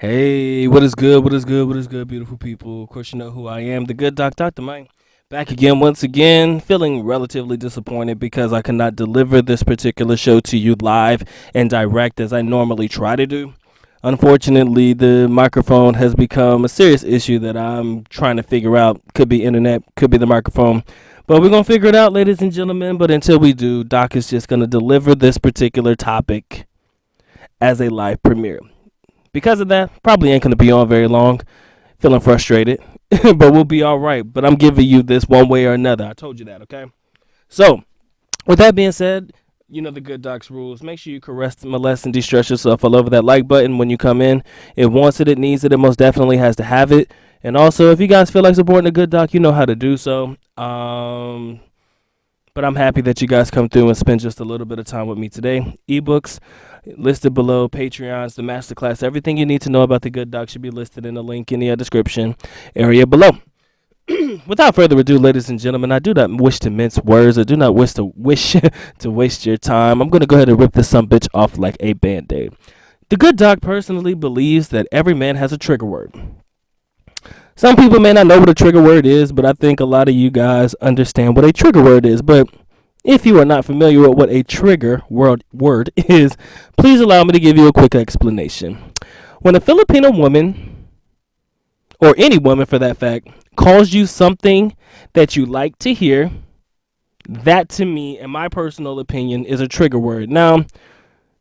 Hey, what is good? What is good? What is good, beautiful people? Of course, you know who I am, the good doc, Dr. Mike. Back again, once again, feeling relatively disappointed because I cannot deliver this particular show to you live and direct as I normally try to do. Unfortunately, the microphone has become a serious issue that I'm trying to figure out. Could be internet, could be the microphone. But we're going to figure it out, ladies and gentlemen. But until we do, Doc is just going to deliver this particular topic as a live premiere. Because of that, probably ain't going to be on very long. Feeling frustrated, but we'll be all right. But I'm giving you this one way or another. I told you that, okay? So, with that being said, you know the good docs rules. Make sure you caress, molest, and de-stress yourself all over that like button when you come in. It wants it, it needs it, it most definitely has to have it. And also, if you guys feel like supporting a good doc, you know how to do so. But I'm happy that you guys come through and spend just a little bit of time with me today. Ebooks listed below, Patreons, the masterclass, everything you need to know about the good doc should be listed in the link in the description area below. Without further ado, ladies and gentlemen, I do not wish to mince words. I do not wish to waste your time. I'm going to go ahead and rip this sumbitch off like a band-aid. The good doc personally believes that every man has a trigger word. Some people may not know what a trigger word is, but I think a lot of you guys understand what a trigger word is. But if you are not familiar with what a trigger word is, please allow me to give you a quick explanation. When a Filipino woman, or any woman for that fact, calls you something that you like to hear, that to me, in my personal opinion, is a trigger word. Now,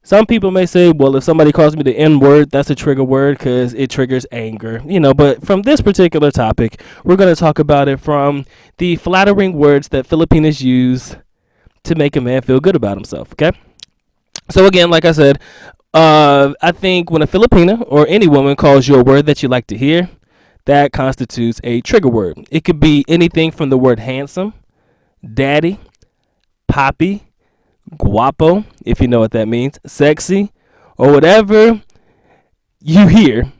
some people may say, well, if somebody calls me the N word, that's a trigger word because it triggers anger. But from this particular topic, we're going to talk about it from the flattering words that Filipinos use to make a man feel good about himself, okay? So again, like I said, I think when a Filipina or any woman calls you a word that you like to hear, that constitutes a trigger word. It could be anything from the word handsome, daddy, papi, guapo, if you know what that means, sexy, or whatever you hear.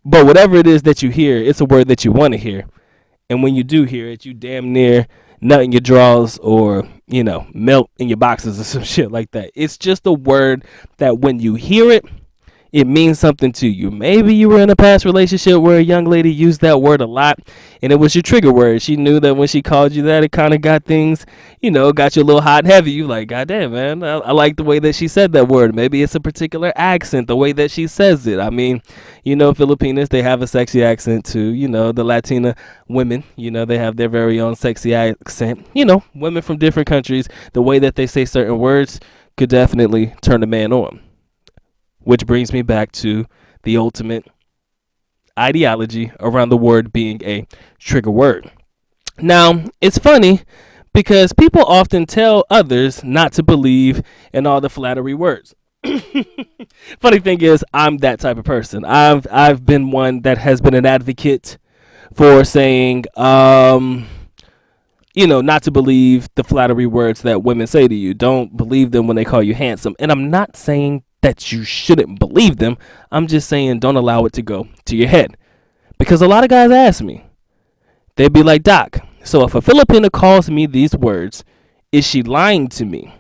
But whatever it is that you hear, it's a word that you want to hear. And when you do hear it, you damn near nut in your drawers or, melt in your boxes or some shit like that. It's just a word that when you hear it, it means something to you. Maybe you were in a past relationship where a young lady used that word a lot and it was your trigger word. She knew that when she called you that, it kind of got things, got you a little hot and heavy. You like, God damn, man, I like the way that she said that word. Maybe it's a particular accent, the way that she says it. I mean, Filipinos, they have a sexy accent too. The Latina women, they have their very own sexy accent. Women from different countries, the way that they say certain words could definitely turn a man on. Which brings me back to the ultimate ideology around the word being a trigger word. Now, it's funny because people often tell others not to believe in all the flattery words. Funny thing is, I'm that type of person. I've been one that has been an advocate for saying, not to believe the flattery words that women say to you. Don't believe them when they call you handsome. And I'm not saying that you shouldn't believe them. I'm just saying don't allow it to go to your head. Because a lot of guys ask me, they'd be like, Doc, so if a Filipina calls me these words, is she lying to me?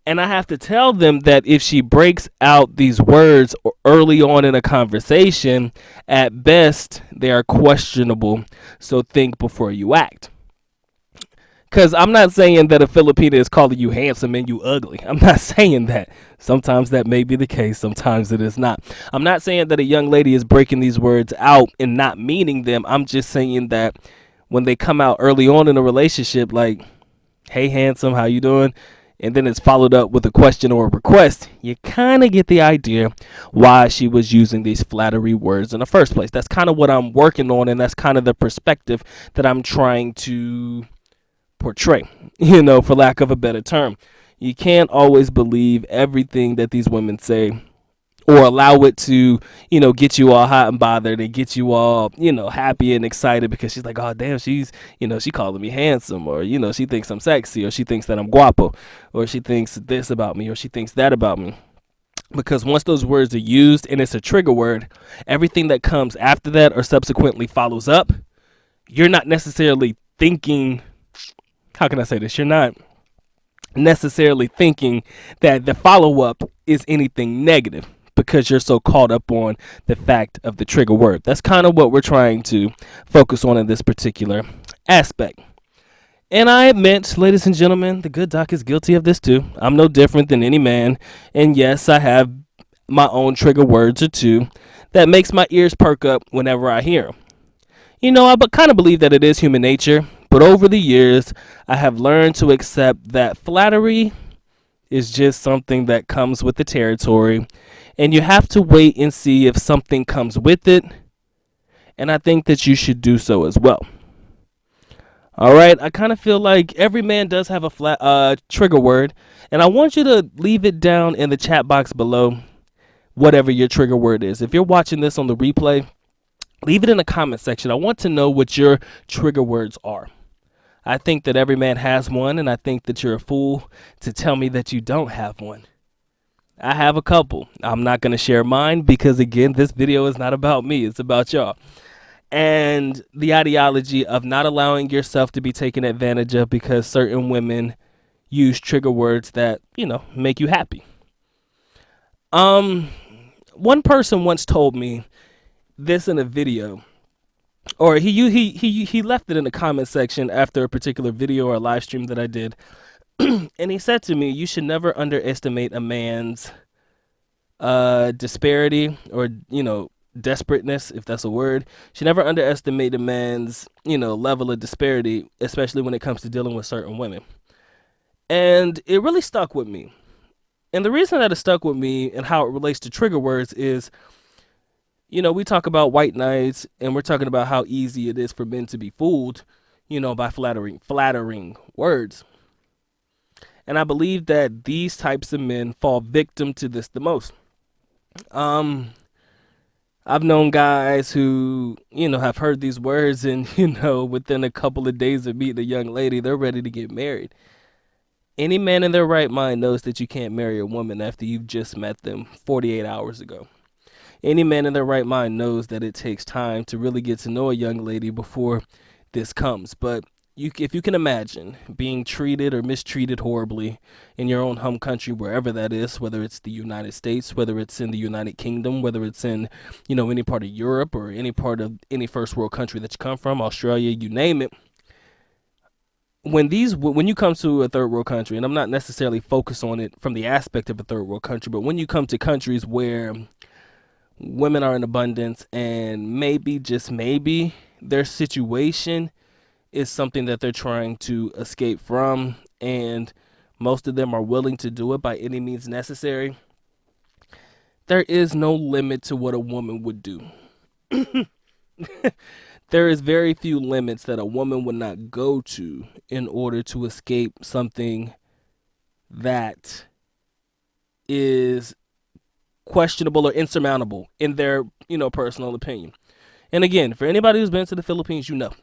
And I have to tell them that if she breaks out these words early on in a conversation, at best, they are questionable. So think before you act. Because I'm not saying that a Filipina is calling you handsome and you ugly. I'm not saying that. Sometimes that may be the case. Sometimes it is not. I'm not saying that a young lady is breaking these words out and not meaning them. I'm just saying that when they come out early on in a relationship, like, hey, handsome, how you doing? And then it's followed up with a question or a request, you kind of get the idea why she was using these flattery words in the first place. That's kind of what I'm working on, and that's kind of the perspective that I'm trying to portray, for lack of a better term. You can't always believe everything that these women say or allow it to, get you all hot and bothered and get you all, happy and excited because she's like, oh, damn, she's, she calling me handsome, or, she thinks I'm sexy, or she thinks that I'm guapo, or she thinks this about me, or she thinks that about me. Because once those words are used and it's a trigger word, everything that comes after that or subsequently follows up, you're not necessarily thinking, how can I say this? You're not necessarily thinking that the follow-up is anything negative. because you're so caught up on the fact of the trigger word. That's kind of what we're trying to focus on in this particular aspect. And I admit, ladies and gentlemen, the good doc is guilty of this too. I'm no different than any man. And yes, I have my own trigger words or two that makes my ears perk up whenever I hear them. I kind of believe that it is human nature. But over the years, I have learned to accept that flattery is just something that comes with the territory. And you have to wait and see if something comes with it. And I think that you should do so as well. All right, I kind of feel like every man does have a flat trigger word, and I want you to leave it down in the chat box below, whatever your trigger word is. If you're watching this on the replay, leave it in the comment section. I want to know what your trigger words are. I think that every man has one, and I think that you're a fool to tell me that you don't have one. I have a couple. I'm not going to share mine because, again, this video is not about me. It's about y'all. And the ideology of not allowing yourself to be taken advantage of because certain women use trigger words that, make you happy. One person once told me this in a video, or he left it in the comment section after a particular video or a live stream that I did. And he said to me, you should never underestimate a man's disparity or, desperateness, if that's a word. Should never underestimate a man's, level of disparity, especially when it comes to dealing with certain women. And it really stuck with me. And the reason that it stuck with me and how it relates to trigger words is, we talk about white knights and we're talking about how easy it is for men to be fooled, by flattering words. And I believe that these types of men fall victim to this the most. I've known guys who, have heard these words and, within a couple of days of meeting a young lady, they're ready to get married. Any man in their right mind knows that you can't marry a woman after you've just met them 48 hours ago. Any man in their right mind knows that it takes time to really get to know a young lady before this comes. But if you can imagine being treated or mistreated horribly in your own home country, wherever that is, whether it's the United States, whether it's in the United Kingdom, whether it's in, any part of Europe or any part of any first world country that you come from, Australia, you name it. When you come to a third world country, and I'm not necessarily focused on it from the aspect of a third world country, but when you come to countries where women are in abundance and maybe, just maybe, their situation is something that they're trying to escape from, and most of them are willing to do it by any means necessary, there is no limit to what a woman would do. There is very few limits that a woman would not go to in order to escape something that is questionable or insurmountable in their, personal opinion. And again, for anybody who's been to the Philippines, you know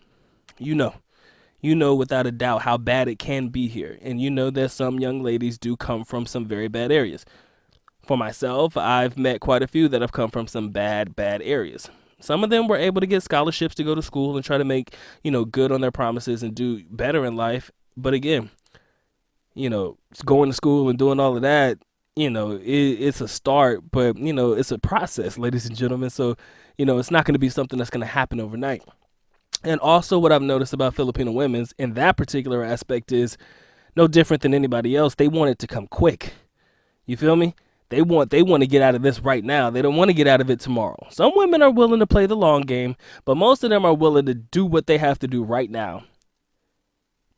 without a doubt how bad it can be here. And that some young ladies do come from some very bad areas. For myself, I've met quite a few that have come from some bad areas. Some of them were able to get scholarships to go to school and try to make, good on their promises and do better in life. But again, going to school and doing all of that, it's a start, but, it's a process, ladies and gentlemen. So, it's not going to be something that's going to happen overnight. And also what I've noticed about Filipino women in that particular aspect is no different than anybody else. They want it to come quick. You feel me? They want to get out of this right now. They don't want to get out of it tomorrow. Some women are willing to play the long game, but most of them are willing to do what they have to do right now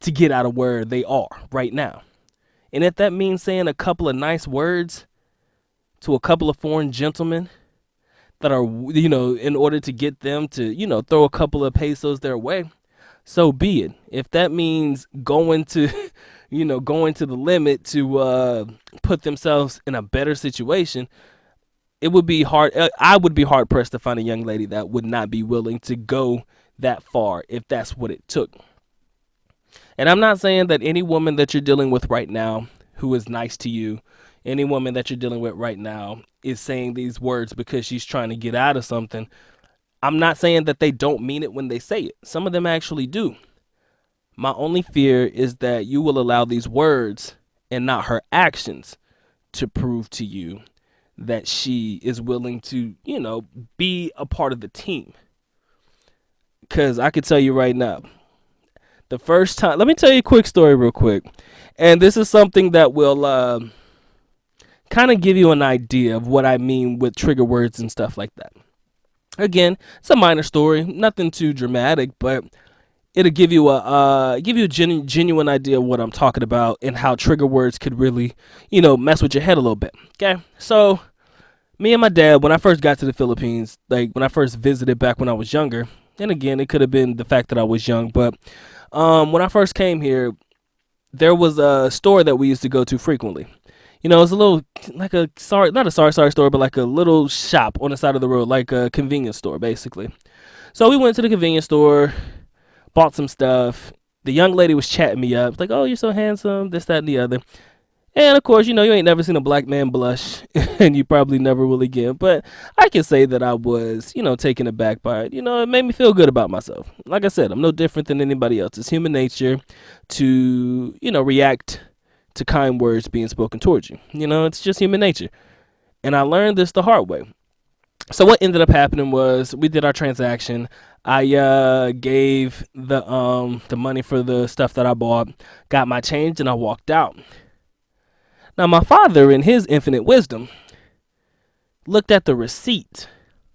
to get out of where they are right now. And if that means saying a couple of nice words to a couple of foreign gentlemen that are, in order to get them to, throw a couple of pesos their way, so be it. If that means going to the limit to put themselves in a better situation, it would be hard. I would be hard pressed to find a young lady that would not be willing to go that far if that's what it took. And I'm not saying that any woman that you're dealing with right now who is nice to you, any woman that you're dealing with right now is saying these words because she's trying to get out of something. I'm not saying that they don't mean it when they say it. Some of them actually do. My only fear is that you will allow these words and not her actions to prove to you that she is willing to, be a part of the team. Because I could tell you right now, the first time, let me tell you a quick story real quick. And this is something that will kind of give you an idea of what I mean with trigger words and stuff like that. Again, it's a minor story, nothing too dramatic, but it'll give you a genuine idea of what I'm talking about and how trigger words could really, mess with your head a little bit. Okay, so me and my dad, when I first got to the Philippines, like when I first visited back when I was younger, and again, it could have been the fact that I was young, but when I first came here, there was a store that we used to go to frequently. It was a little, like not a sorry store, but like a little shop on the side of the road, like a convenience store, basically. So we went to the convenience store, bought some stuff. The young lady was chatting me up, like, "Oh, you're so handsome," this, that, and the other. And of course, you ain't never seen a black man blush, and you probably never will again. But I can say that I was, taken aback by it. It made me feel good about myself. Like I said, I'm no different than anybody else. It's human nature to, react to kind words being spoken towards you. It's just human nature. And I learned this the hard way. So what ended up happening was we did our transaction. I gave the money for the stuff that I bought, got my change, and I walked out. Now, my father, in his infinite wisdom, looked at the receipt.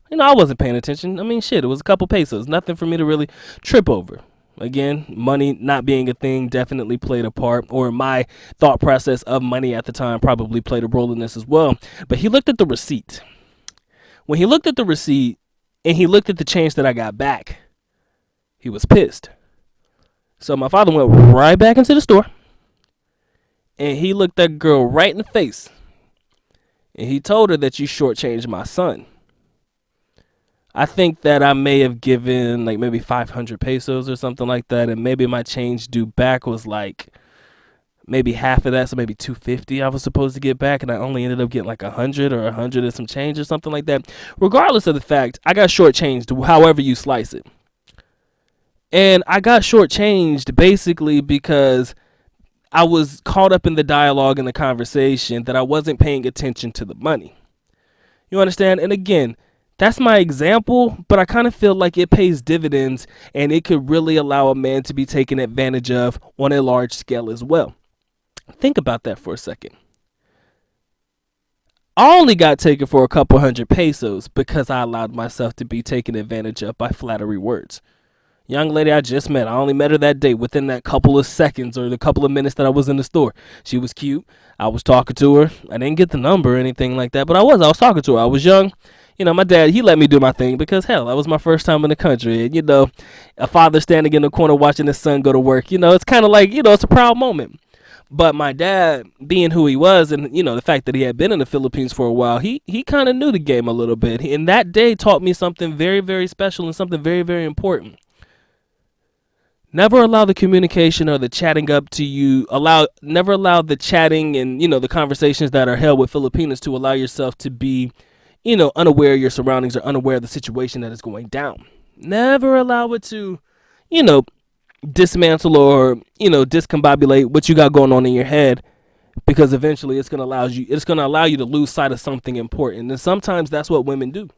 I wasn't paying attention. I mean, shit, it was a couple pesos. Nothing for me to really trip over. Again, money not being a thing definitely played a part, or my thought process of money at the time probably played a role in this as well. But he looked at the receipt. When he looked at the receipt and he looked at the change that I got back, he was pissed. So my father went right back into the store and he looked that girl right in the face and he told her that you shortchanged my son. I think that I may have given like maybe 500 pesos or something like that, and maybe my change due back was like maybe half of that, so maybe 250 I was supposed to get back, and I only ended up getting like 100 or 100 and some change or something like that. Regardless of the fact, I got shortchanged however you slice it. And I got shortchanged basically because I was caught up in the dialogue and the conversation that I wasn't paying attention to the money. You understand? And again, that's my example, but I kind of feel like it pays dividends and it could really allow a man to be taken advantage of on a large scale as well. Think about that for a second. I only got taken for a couple 100 pesos because I allowed myself to be taken advantage of by flattery words. Young lady I just met, I only met her that day within that couple of seconds or the couple of minutes that I was in the store. She was cute. I was talking to her. I didn't get the number or anything like that, but I was talking to her. I was young. My dad, he let me do my thing because, hell, that was my first time in the country. And, a father standing in the corner watching his son go to work, it's kind of like, it's a proud moment. But my dad, being who he was and, the fact that he had been in the Philippines for a while, he kind of knew the game a little bit. And that day taught me something very, very special and something very, very important. Never allow the communication or the chatting up to you, never allow the chatting and, the conversations that are held with Filipinos to allow yourself to be unaware of your surroundings or unaware of the situation that is going down. Never allow it to, dismantle or, discombobulate what you got going on in your head, because eventually it's going to allow you to lose sight of something important. And sometimes that's what women do.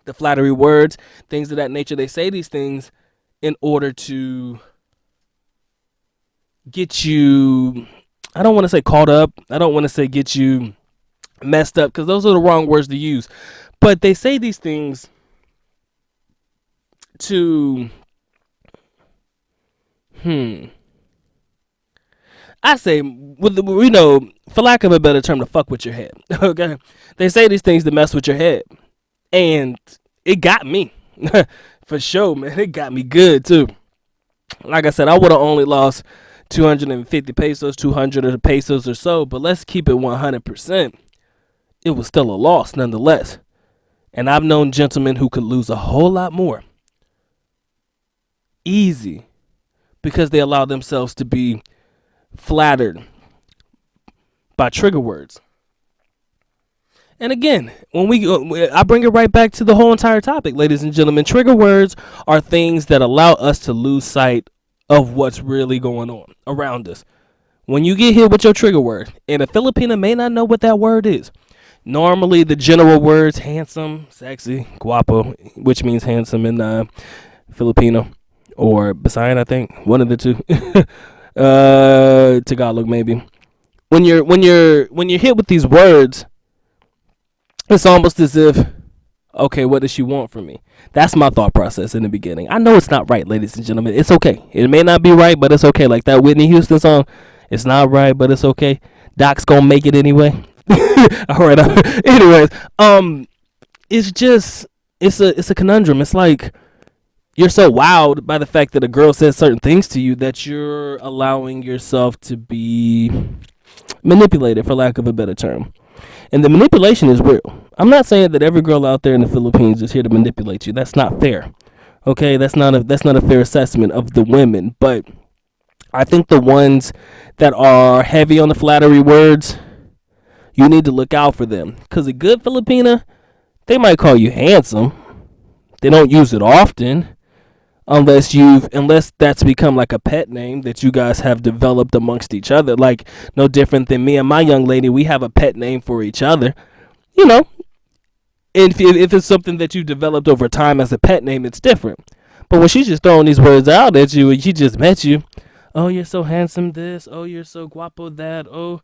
The flattery words, things of that nature, they say these things in order to get you, I don't want to say caught up. I don't want to say get you messed up, because those are the wrong words to use. But they say these things to, I say, for lack of a better term, to fuck with your head. Okay? They say these things to mess with your head. And it got me. For sure, man. It got me good, too. Like I said, I would have only lost 250 pesos, 200 pesos or so. But let's keep it 100%. It was still a loss nonetheless. And I've known gentlemen who could lose a whole lot more. Easy. Because they allow themselves to be flattered by trigger words. And again, I bring it right back to the whole entire topic, ladies and gentlemen. Trigger words are things that allow us to lose sight of what's really going on around us. When you get hit with your trigger word, and a Filipino may not know what that word is, Normally, the general words handsome, sexy, guapo, which means handsome in Filipino or Bisayan, I think, one of the two. Tagalog maybe. When you're hit with these words, it's almost as if, okay, what does she want from me? That's my thought process in the beginning. I know it's not right, ladies and gentlemen. It's okay. It may not be right, but it's okay. Like that Whitney Houston song, it's not right, but it's okay. Doc's gonna make it anyway. All right. Anyways, it's just it's a conundrum. It's like you're so wowed by the fact that a girl says certain things to you that you're allowing yourself to be manipulated, for lack of a better term. And the manipulation is real. I'm not saying that every girl out there in the Philippines is here to manipulate you. That's not fair. Okay, that's not a fair assessment of the women. But I think the ones that are heavy on the flattery words, you need to look out for them. Because a good Filipina, they might call you handsome. They don't use it often. Unless that's become like a pet name that you guys have developed amongst each other. Like, no different than me and my young lady, we have a pet name for each other. You know, if it's something that you developed over time as a pet name, it's different. But when she's just throwing these words out at you and she just met you, oh, you're so handsome this, oh, you're so guapo that, oh,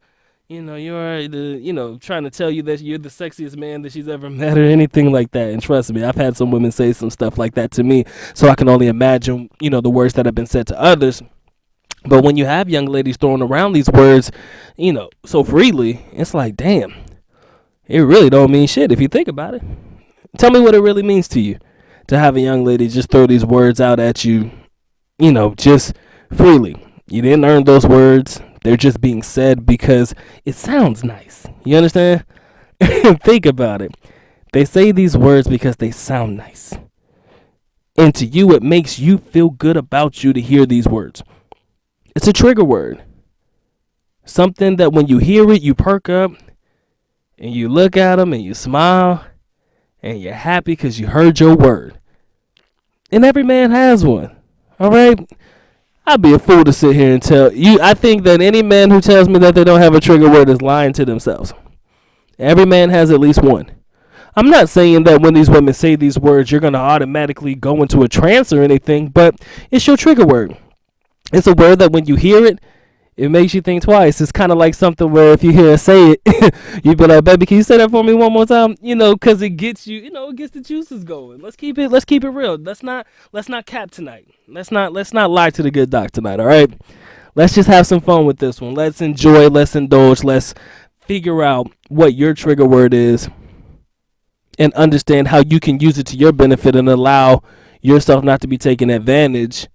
you're trying to tell you that you're the sexiest man that she's ever met or anything like that. And trust me, I've had some women say some stuff like that to me, so I can only imagine, the words that have been said to others. But when you have young ladies throwing around these words, so freely, it's like, damn, it really don't mean shit if you think about it. Tell me what it really means to you to have a young lady just throw these words out at you, just freely. You didn't earn those words. They're just being said because it sounds nice. You understand? Think about it. They say these words because they sound nice. And to you, it makes you feel good about you to hear these words. It's a trigger word. Something that when you hear it, you perk up and you look at them and you smile and you're happy because you heard your word. And every man has one. All right? I'd be a fool to sit here and tell you. I think that any man who tells me that they don't have a trigger word is lying to themselves. Every man has at least one. I'm not saying that when these women say these words, you're going to automatically go into a trance or anything, but it's your trigger word. It's a word that when you hear it, it makes you think twice. It's kind of like something where if you hear her say it, you be like, baby, can you say that for me one more time? Because it gets you, it gets the juices going. Let's keep it real. Let's not cap tonight. Let's not lie to the good doc tonight, all right? Let's just have some fun with this one. Let's enjoy, let's indulge, let's figure out what your trigger word is and understand how you can use it to your benefit and allow yourself not to be taken advantage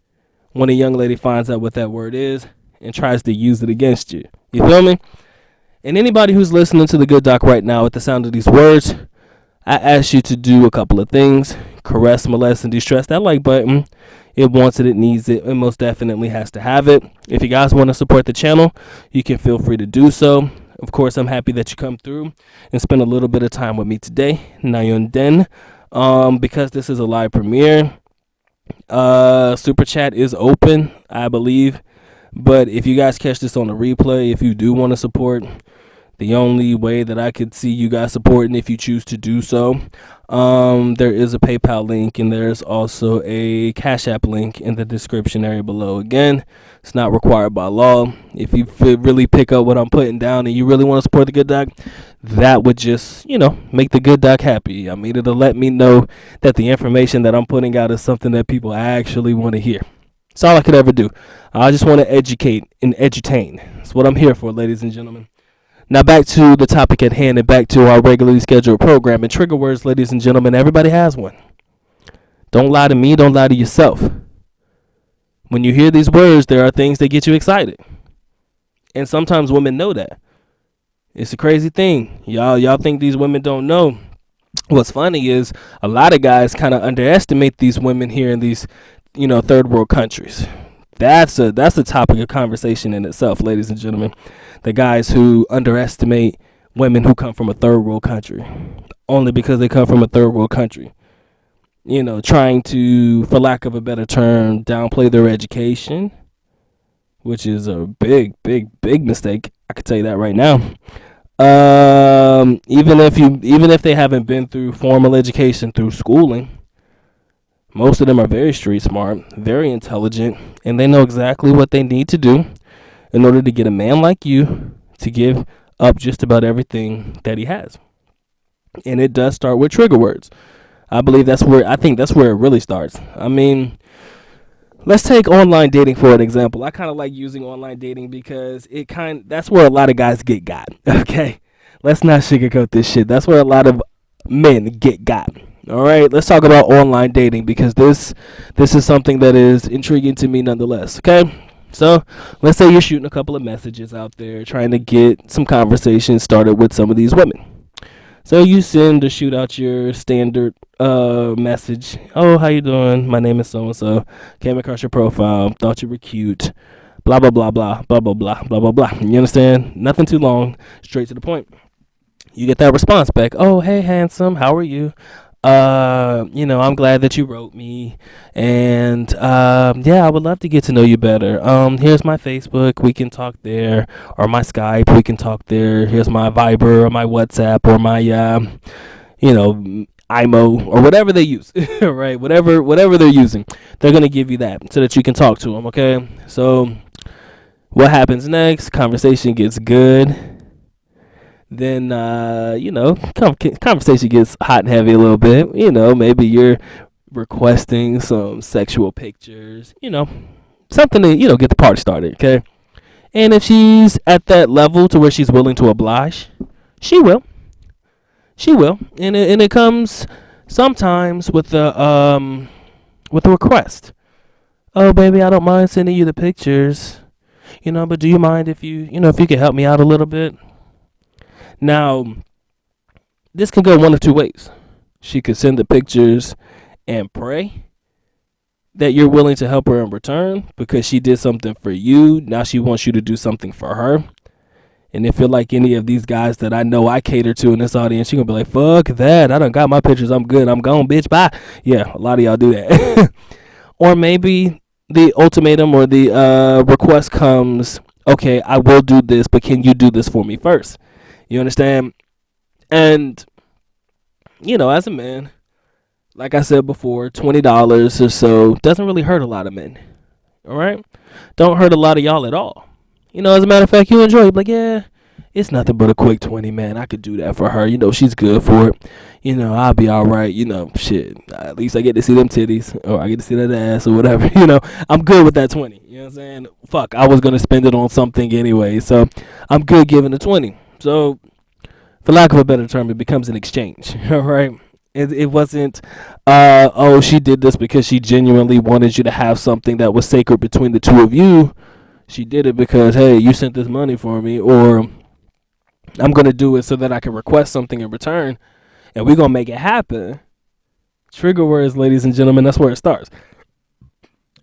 when a young lady finds out what that word is and tries to use it against you. You feel me? And anybody who's listening to the good doc right now at the sound of these words, I ask you to do a couple of things. Caress, molest, and distress that like button. It wants it, it needs it, it most definitely has to have it. If you guys want to support the channel, you can feel free to do so. Of course, I'm happy that you come through and spend a little bit of time with me today. Ngayon din, because this is a live premiere, Super Chat is open, I believe. But if you guys catch this on the replay, if you do want to support, the only way that I could see you guys supporting, if you choose to do so, there is a PayPal link and there's also a Cash App link in the description area below. Again, it's not required by law. If you really pick up what I'm putting down and you really want to support the good doc, that would just, make the good doc happy. I mean, it'll let me know that the information that I'm putting out is something that people actually want to hear. That's all I could ever do. I just want to educate and edutain. That's what I'm here for, ladies and gentlemen. Now back to the topic at hand and back to our regularly scheduled program. And trigger words, ladies and gentlemen, everybody has one. Don't lie to me. Don't lie to yourself. When you hear these words, there are things that get you excited. And sometimes women know that. It's a crazy thing. Y'all think these women don't know. What's funny is a lot of guys kind of underestimate these women here in these third world countries. That's a topic of conversation in itself, ladies and gentlemen. The guys who underestimate women who come from a third world country only because they come from a third world country. Trying to, for lack of a better term, downplay their education, which is a big, big, big mistake. I can tell you that right now. Even if they haven't been through formal education through schooling, most of them are very street smart, very intelligent, and they know exactly what they need to do in order to get a man like you to give up just about everything that he has. And it does start with trigger words. I think that's where it really starts. I mean, let's take online dating for an example. I kind of like using online dating because that's where a lot of guys get got. Okay, let's not sugarcoat this shit. That's where a lot of men get got. All right, let's talk about online dating because this is something that is intriguing to me nonetheless. Okay, so let's say you're shooting a couple of messages out there, trying to get some conversation started with some of these women. So you send or shoot out your standard message. Oh, how you doing? My name is so and so. Came across your profile. Thought you were cute. Blah blah blah blah blah blah blah blah blah blah. You understand? Nothing too long. Straight to the point. You get that response back. Oh, hey, handsome. How are you? I'm glad that you wrote me, and yeah, I would love to get to know you better. Here's my Facebook, we can talk there, or my Skype, we can talk there. Here's my Viber or my WhatsApp or my IMO or whatever they use, right? Whatever they're using, they're gonna give you that so that you can talk to them. Okay, so what happens next? Conversation gets good. Then conversation gets hot and heavy a little bit. Maybe you're requesting some sexual pictures, something to get the party started. Okay, and if she's at that level to where she's willing to oblige, she will. And it comes sometimes with a request. Oh, baby, I don't mind sending you the pictures, but do you mind if if you could help me out a little bit? Now, this can go one of two ways. She could send the pictures and pray that you're willing to help her in return because she did something for you. Now she wants you to do something for her. And if you're like any of these guys that I know I cater to in this audience, you're going to be like, fuck that. I done got my pictures. I'm good. I'm gone, bitch. Bye. Yeah, a lot of y'all do that. Or maybe the ultimatum or the request comes, okay, I will do this, but can you do this for me first? You understand? And, as a man, like I said before, $20 or so doesn't really hurt a lot of men. All right? Don't hurt a lot of y'all at all. As a matter of fact, you enjoy it. Like, yeah, it's nothing but a quick 20, man. I could do that for her. She's good for it. I'll be all right. Shit. At least I get to see them titties or I get to see that ass or whatever. I'm good with that 20. You know what I'm saying? Fuck, I was going to spend it on something anyway. So I'm good giving the 20. So, for lack of a better term, it becomes an exchange, all right? It wasn't, she did this because she genuinely wanted you to have something that was sacred between the two of you. She did it because, hey, you sent this money for me, or I'm going to do it so that I can request something in return, and we're going to make it happen. Trigger words, ladies and gentlemen, that's where it starts.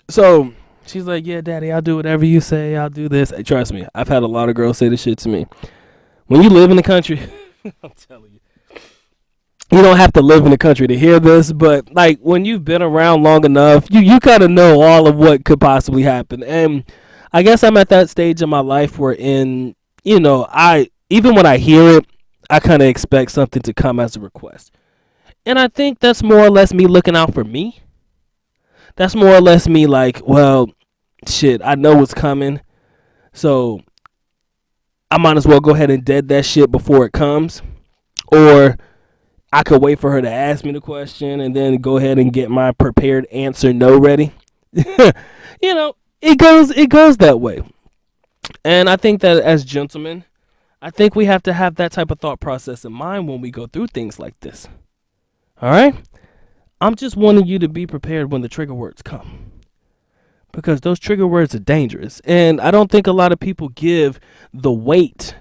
So, she's like, yeah, daddy, I'll do whatever you say. I'll do this. Hey, trust me, I've had a lot of girls say this shit to me. When you live in the country, I'm telling you, you don't have to live in the country to hear this, but like when you've been around long enough, you kind of know all of what could possibly happen. And I guess I'm at that stage in my life where even when I hear it, I kind of expect something to come as a request. And I think that's more or less me looking out for me. That's more or less me like, well, shit, I know what's coming. So I might as well go ahead and dead that shit before it comes. Or I could wait for her to ask me the question and then go ahead and get my prepared answer ready. It goes that way. And I think that as gentlemen, I think we have to have that type of thought process in mind when we go through things like this. All right? I'm just wanting you to be prepared when the trigger words come. Because those trigger words are dangerous. And I don't think a lot of people give the weight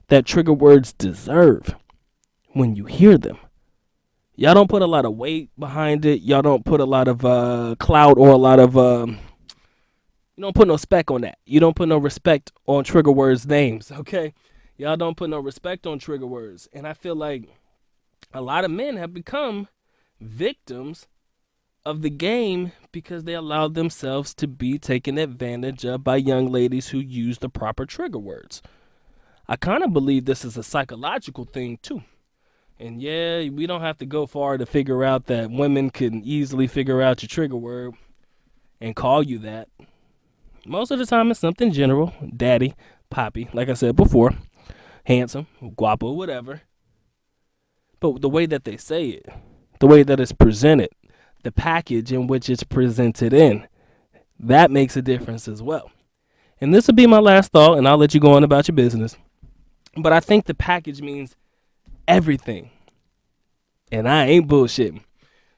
that trigger words deserve when you hear them. Y'all don't put a lot of weight behind it. Y'all don't put a lot of clout or a lot of... you don't put no spec on that. You don't put no respect on trigger words' names, okay? Y'all don't put no respect on trigger words. And I feel like a lot of men have become victims of the game because they allowed themselves to be taken advantage of by young ladies who use the proper trigger words. I kind of believe this is a psychological thing too. And yeah, we don't have to go far to figure out that women can easily figure out your trigger word and call you that. Most of the time, it's something general: daddy, poppy, like I said before, handsome, guapo, whatever. But the way that they say it, the way that it's presented, the package in which it's presented in, that makes a difference as well. And this will be my last thought, and I'll let you go on about your business. But I think the package means everything. And I ain't bullshitting.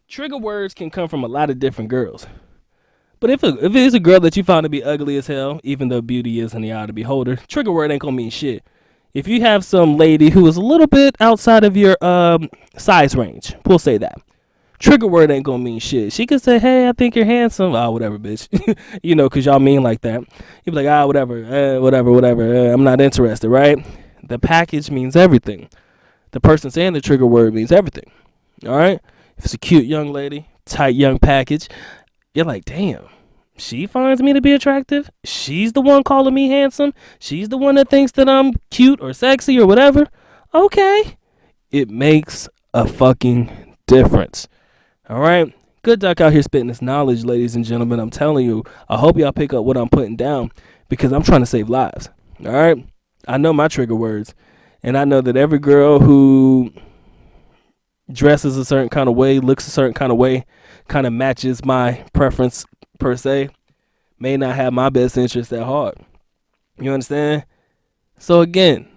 Trigger words can come from a lot of different girls. But if it is a girl that you found to be ugly as hell, even though beauty is in the eye of the beholder, trigger word ain't gonna mean shit. If you have some lady who is a little bit outside of your size range, we'll say that. Trigger word ain't gonna mean shit. She could say, hey, I think you're handsome. Ah, whatever, bitch. You know, because y'all mean like that. You be like, whatever. I'm not interested, right? The package means everything. The person saying the trigger word means everything. All right? If it's a cute young lady, tight young package, you're like, damn, she finds me to be attractive. She's the one calling me handsome. She's the one that thinks that I'm cute or sexy or whatever. Okay. It makes a fucking difference. All right? Good Doc out here spitting this knowledge, ladies and gentlemen. I'm telling you, I hope y'all pick up what I'm putting down because I'm trying to save lives. All right? I know my trigger words. And I know that every girl who dresses a certain kind of way, looks a certain kind of way, kind of matches my preference per se, may not have my best interest at heart. You understand? So again,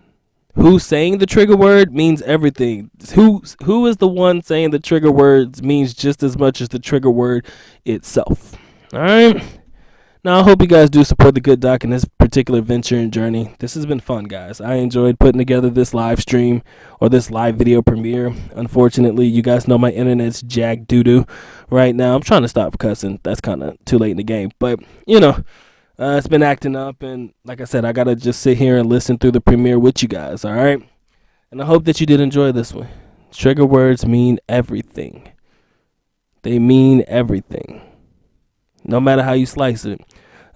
who's saying the trigger word means everything. Who is the one saying the trigger words means just as much as the trigger word itself. All right? Now, I hope you guys do support the Good Doc in this particular venture and journey. This has been fun, guys. I enjoyed putting together this live stream or this live video premiere. Unfortunately, you guys know my internet's jack doo-doo right now. I'm trying to stop cussing. That's kind of too late in the game. But, you know, it's been acting up. And like I said, I got to just sit here and listen through the premiere with you guys, all right? And I hope that you did enjoy this one. Trigger words mean everything. They mean everything. No matter how you slice it.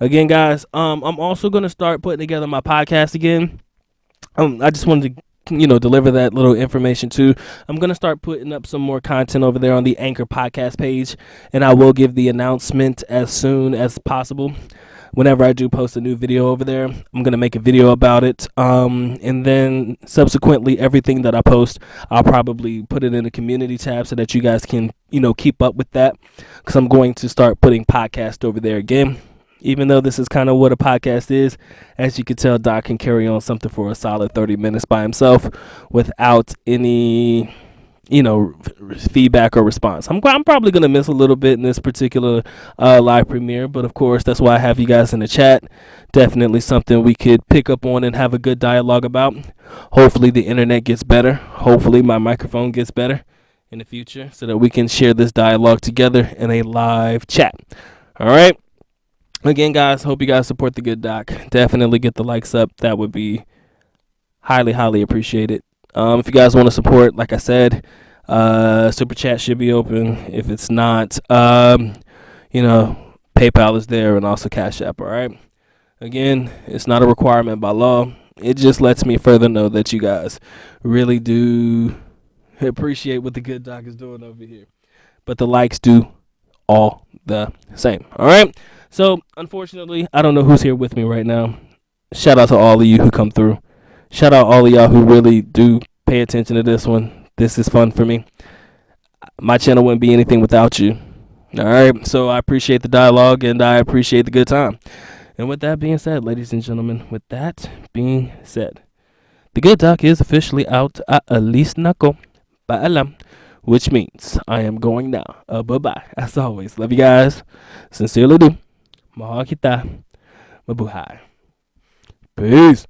Again, guys, I'm also going to start putting together my podcast again. I just wanted to, deliver that little information too. I'm going to start putting up some more content over there on the Anchor podcast page, and I will give the announcement as soon as possible. Whenever I do post a new video over there, I'm going to make a video about it. And then subsequently, everything that I post, I'll probably put it in a community tab so that you guys can, keep up with that. Because I'm going to start putting podcast over there again. Even though this is kind of what a podcast is, as you can tell, Doc can carry on something for a solid 30 minutes by himself without any feedback or response. I'm probably going to miss a little bit in this particular live premiere, but of course, that's why I have you guys in the chat. Definitely something we could pick up on and have a good dialogue about. Hopefully the internet gets better. Hopefully my microphone gets better in the future so that we can share this dialogue together in a live chat. All right. Again, guys, hope you guys support the Good Doc. Definitely get the likes up. That would be highly, highly appreciated. If you guys want to support, like I said, Super Chat should be open. If it's not, PayPal is there and also Cash App, all right? Again, it's not a requirement by law. It just lets me further know that you guys really do appreciate what the Good Doc is doing over here. But the likes do all the same, all right? So, unfortunately, I don't know who's here with me right now. Shout out to all of you who come through. Shout out all of y'all who really do pay attention to this one. This is fun for me. My channel wouldn't be anything without you. All right. So I appreciate the dialogue and I appreciate the good time. And with that being said, ladies and gentlemen, the Good Doc is officially out. Alis nako paalam, which means I am going now. Bye-bye. As always, love you guys. Sincerely do. Mahal kita. Mabuhay. Peace.